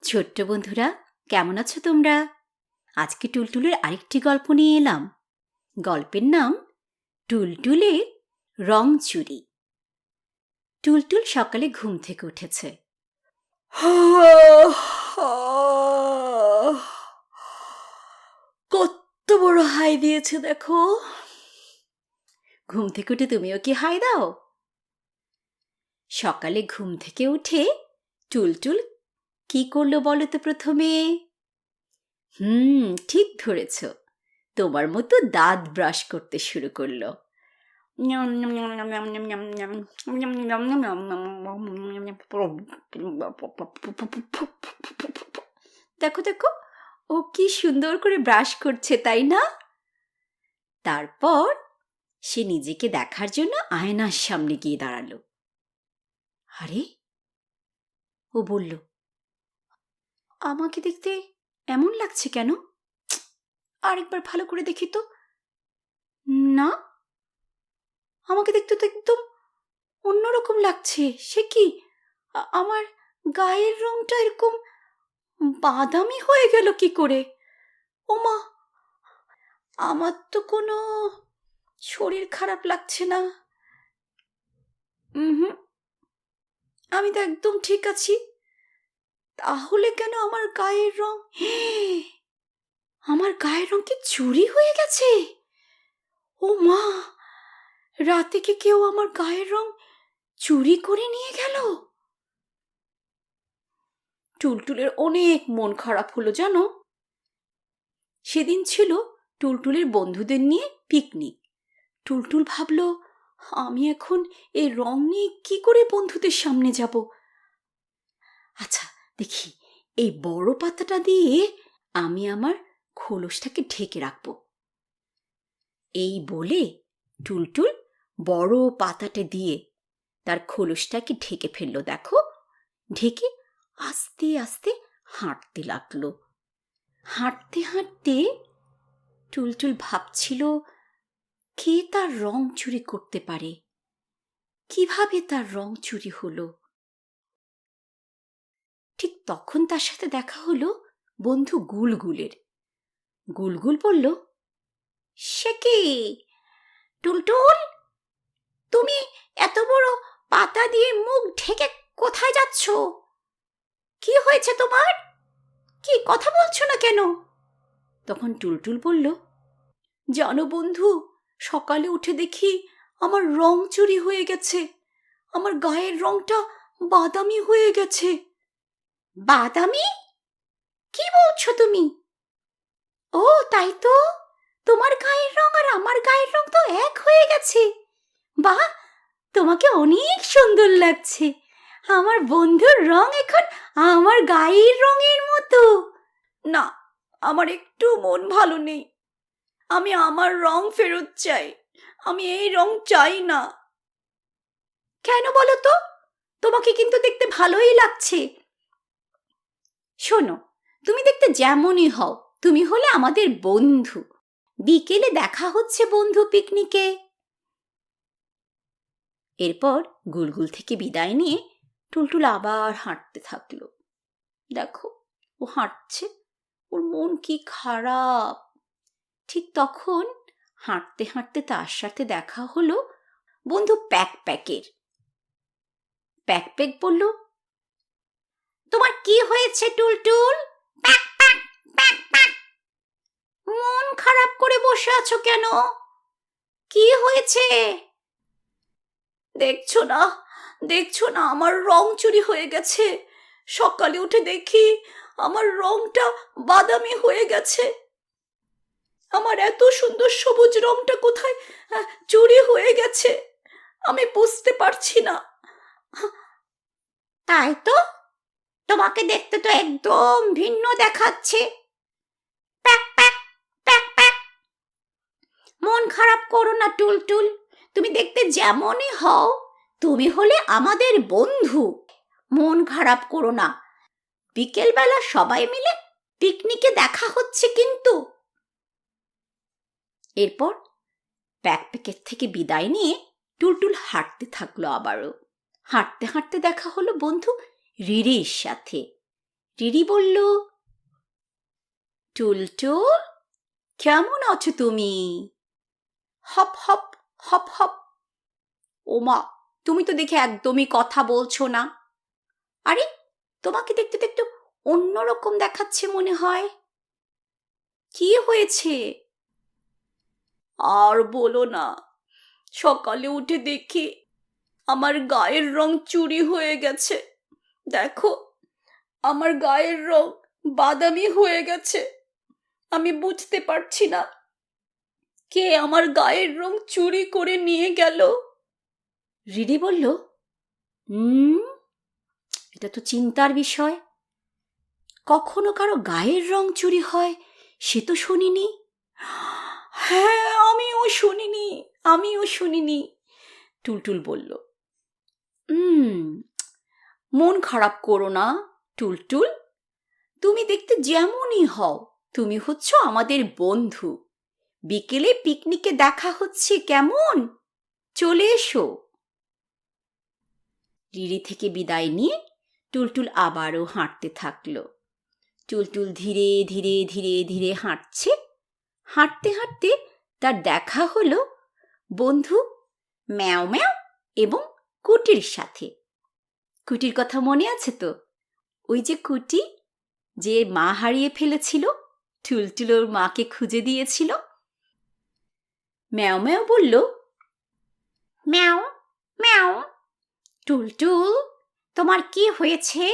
ছোট্ট বন্ধুরা, কেমন আছো তোমরা? আজকে টুলটুলের আরেকটি গল্প নিয়ে এলাম। গল্পের নাম টুলটুলে রং চুরি। টুলটুল সকালে ঘুম থেকে উঠেছে। কত বড় হাই দিয়েছে দেখো। ঘুম থেকে উঠে তুমিও কি হাই দাও? সকালে ঘুম থেকে উঠে টুলটুল কি করলো বলো তো প্রথমে? ঠিক ধরেছ, তোমার মতো দাঁত ব্রাশ করতে শুরু করলো। দেখো দেখো, ও কি সুন্দর করে ব্রাশ করছে, তাই না? তারপর সে নিজেকে দেখার জন্য আয়নার সামনে গিয়ে দাঁড়ালো। আরে, ও বলল, আমাকে দেখতে এমন লাগছে কেন? আরেকবার ভালো করে দেখি তো। না, আমাকে দেখতে তো একদম অন্যরকম লাগছে। সে কি, আমার গায়ের রংটা এরকম বাদামি হয়ে গেল কি করে? ওমা, আমার তো কোনো শরীর খারাপ লাগছে না। আমি তো একদম ঠিক আছি। তাহলে কেন আমার গায়ের রং? আমার গায়ের রং কি চুরি হয়ে গেছে? ও মা, রাতে কি কেউ আমার গায়ের রং চুরি করে নিয়ে গেল? টুলটুলের অনেক মন খারাপ হলো জানো। সেদিন ছিল টুলটুলের বন্ধুদের নিয়ে পিকনিক। টুলটুল ভাবল, আমি এখন এই রং নিয়ে কি করে বন্ধুদের সামনে যাব? আচ্ছা দেখি, এই বড় পাতাটা দিয়ে আমি আমার খোলসটাকে ঢেকে রাখব। এই বলে টুলটুল বড় পাতাটা দিয়ে তার খোলসটাকে ঢেকে ফেললো। দেখো, ঢেকে আস্তে আস্তে হাঁটতে লাগলো। হাঁটতে হাঁটতে টুলটুল ভাবছিল, কে তার রং চুরি করতে পারে? কিভাবে তার রং চুরি হলো? ঠিক তখন তার সাথে দেখা হলো বন্ধু গুলগুলের। গুলগুল বলল, সে কি টুলটুল, তুমি এত বড় পাতা দিয়ে মুখ ঢেকে কোথায় যাচ্ছ? কি হয়েছে তোমার? কি কথা বলছো না কেন? তখন টুলটুল বলল, জানো বন্ধু, সকালে উঠে দেখি আমার রং চুরি হয়ে গেছে। আমার গায়ের রংটা বাদামি হয়ে গেছে। বাদামি? কি বলছো তুমি? ও তাই তো, তোমার গায়ের রং আর আমার গায়ের রং তো এক হয়ে গেছে। বাহ, তোমাকে অনেক সুন্দর লাগছে। আমার বন্ধুর রং এখন আমার গায়ের রঙের মতো। না, আমার একটু মন ভালো নেই। আমি আমার রং ফেরত চাই। আমি এই রং চাই না। কেন বলো তো? তোমাকে কিন্তু দেখতে ভালোই লাগছে। শোনো, তুমি দেখতে যেমনই হও, তুমি হলে আমাদের বন্ধু। বিকেলে দেখা হচ্ছে বন্ধু পিকনিকে। এরপর গুলগুল থেকে বিদায় নিয়ে টুলটুল আবার হাঁটতে থাকলো। দেখো, ও হাঁটছে, ওর মন কি খারাপ। ঠিক তখন হাঁটতে হাঁটতে তার সাথে দেখা হলো বন্ধু প্যাকপ্যাকের। প্যাকপ্যাক বলল, তোমার কি হয়েছে Tultul? Pack pack pack pack, মন খারাপ করে বসে আছো কেন? কি হয়েছে? দেখছো না, দেখছো না, আমার রং চুরি হয়ে গেছে। সকালে উঠে দেখি আমার রংটা বাদামি হয়ে গেছে। আমার এত সুন্দর সবুজ রংটা কোথায় চুরি হয়ে গেছে, আমি বুঝতে পারছি না। তাই তো, তোমাকে দেখতে তো একদম ভিন্ন দেখাচ্ছে। প্যাক প্যাক প্যাক প্যাক, মন খারাপ করো না টুলটুল, তুমি দেখতে যেমনই হও, তুমি হলে আমাদের বন্ধু। মন খারাপ করো না, বিকেলবেলা সবাই মিলে পিকনিকে দেখা হচ্ছে কিন্তু। এরপর প্যাকপ্যাকের থেকে বিদায় নিয়ে টুলটুল হাঁটতে থাকলো। আবারও হাঁটতে হাঁটতে দেখা হলো বন্ধু রিরির সাথে। রিরি বলল, টুলটুল, কেমন আছো তুমি? Hop hop hop hop. ওমা, তুমি তো দেখে একদমই কথা বলছো না। আরে, তোমাকে দেখতে দেখতে অন্যরকম দেখাচ্ছে মনে হয়। কি হয়েছে? আর বলো না, সকালে উঠে দেখি আমার গায়ের রং চুরি হয়ে গেছে। দেখো, আমার গায়ের রং বাদামি হয়ে গেছে। আমি বুঝতে পারছি না কে আমার গায়ের রং চুরি করে নিয়ে গেল। রিরি বলল, এটা তো চিন্তার বিষয়। কখনো কারো গায়ের রং চুরি হয় সে তো শুনিনি। হ্যাঁ, আমিও শুনিনি, টুলটুল বলল। মন খারাপ করো না টুলটুল, তুমি দেখতে যেমনই হও, তুমি হচ্ছ আমাদের বন্ধু। বিকেলে পিকনিকে দেখা হচ্ছে, কেমন? চলে এসো। রিরি থেকে বিদায় নিয়ে টুলটুল আবারও হাঁটতে থাকলো। টুলটুল ধীরে ধীরে ধীরে ধীরে হাঁটছে। হাঁটতে হাঁটতে তার দেখা হলো বন্ধু ম্যাও ম্যাও এবং কুটির সাথে। কুটির কথা মনে আছে তো? ওই যে কুটি, যে মা হারিয়ে ফেলেছিল, টুলটুল ওর মাকে খুঁজে দিয়েছিল। ম্যাও ম্যাও বলল, ম্যাও ম্যাও, টুলটুল, তোমার কি হয়েছে?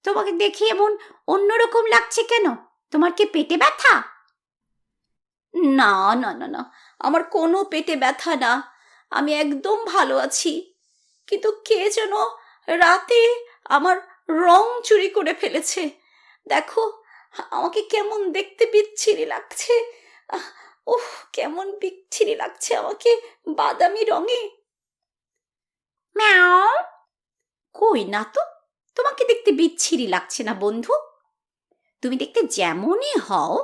তোমাকে দেখে এমন অন্যরকম লাগছে কেন? তোমার কি পেটে ব্যথা? না না না না, আমার কোনো পেটে ব্যথা না, আমি একদম ভালো আছি। কিন্তু কে যেন রাতে আমার রং চুরি করে ফেলেছে। দেখো, আমাকে কেমন দেখতে বিচ্ছিরি লাগছে। ওহ, কেমন বিচ্ছিরি লাগছে আমাকে বাদামি রঙে। ম্যাও, কই না তো, তোমাকে দেখতে বিচ্ছিরি লাগছে না বন্ধু। তুমি দেখতে যেমনই হও,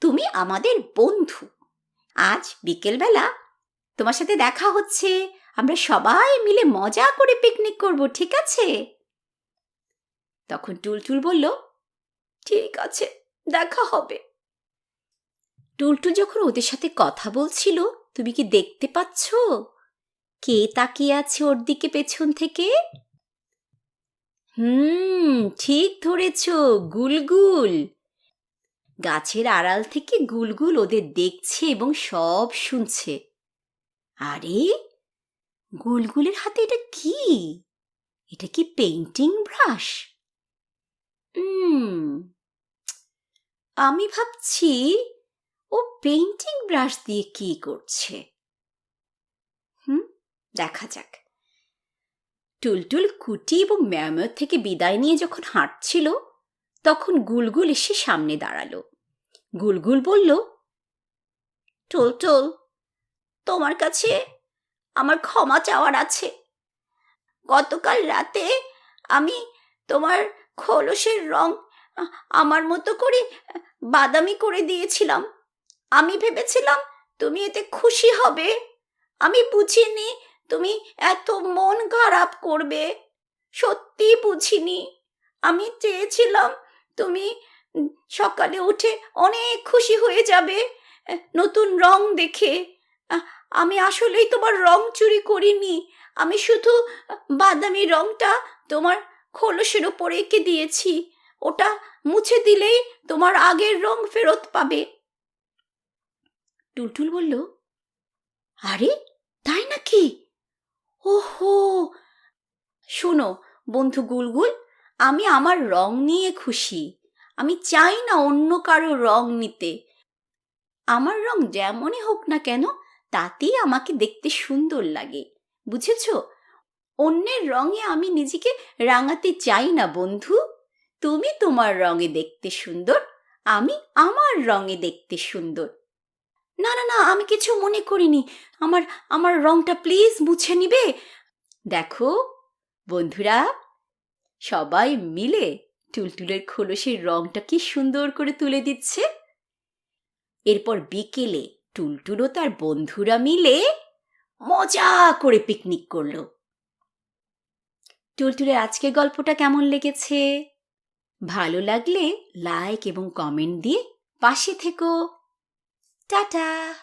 তুমি আমাদের বন্ধু। আজ বিকেলবেলা তোমার সাথে দেখা হচ্ছে, আমরা সবাই মিলে মজা করে পিকনিক করব, ঠিক আছে? তখন টুলটুল বলল, ঠিক আছে, দেখা হবে। টুলটুল যখন ওদের সাথে কথা বলছিল, তুমি কি দেখতে পাচ্ছ কে তাকিয়ে আছে ওর দিকে পেছন থেকে? ঠিক ধরেছ, গুলগুল। গাছের আড়াল থেকে গুলগুল ওদের দেখছে এবং সব শুনছে। আরে, গুলগুলের হাতে এটা কি? এটা কি পেইন্টিং ব্রাশ? আমি ভাবছি ও পেইন্টিং ব্রাশ দিয়ে কি করছে। দেখা যাক। টুলটুল কুটি এবং ম্যামথ থেকে বিদায় নিয়ে যখন হাঁটছিল, তখন গুলগুল এসে সামনে দাঁড়ালো। গুলগুল বলল, টুলটুল, তোমার কাছে আমার ক্ষমা চাওয়ার আছে। গতকাল রাতে আমি তোমার খোলসের রং আমার মতো করে বাদামি করে দিয়েছিলাম। আমি ভেবেছিলাম তুমি এতে খুশি হবে। আমি বুঝিনি তুমি এত মন খারাপ করবে। সত্যি বুঝিনি। আমি চেয়েছিলাম তুমি সকালে উঠে অনেক খুশি হয়ে যাবে নতুন রং দেখে। আমি আসলেই তোমার রং চুরি করিনি। আমি শুধু বাদামি রংটা তোমার খোলসের ওপর এঁকে দিয়েছি। ওটা মুছে দিলেই তোমার আগের রং ফেরত পাবে। টুলটুল বলল, আরে তাই নাকি? ওহো, শোনো বন্ধু গুলগুল, আমি আমার রং নিয়ে খুশি। আমি চাই না অন্য কারো রং নিতে। আমার রং যেমনই হোক না কেন, তাতেই আমাকে দেখতে সুন্দর লাগে, বুঝেছ? অন্যের রঙে আমি নিজেকে রাঙাতে চাই না বন্ধু। তুমি তোমার রঙে দেখতে সুন্দর, আমি আমার রঙে দেখতে সুন্দর। না না না, আমি কিছু মনে করিনি। আমার আমার রংটা প্লিজ মুছে নিবে। দেখো বন্ধুরা, সবাই মিলে টুলটুলের খোলসের রংটা কি সুন্দর করে তুলে দিচ্ছে। এরপর বিকেলে টুলটুল ও তার বন্ধুরা মিলে মজা করে পিকনিক করলো। টুলটুলের আজকের গল্পটা কেমন লেগেছে? ভালো লাগলে লাইক এবং কমেন্ট দিয়ে পাশে থেকো। টাটা।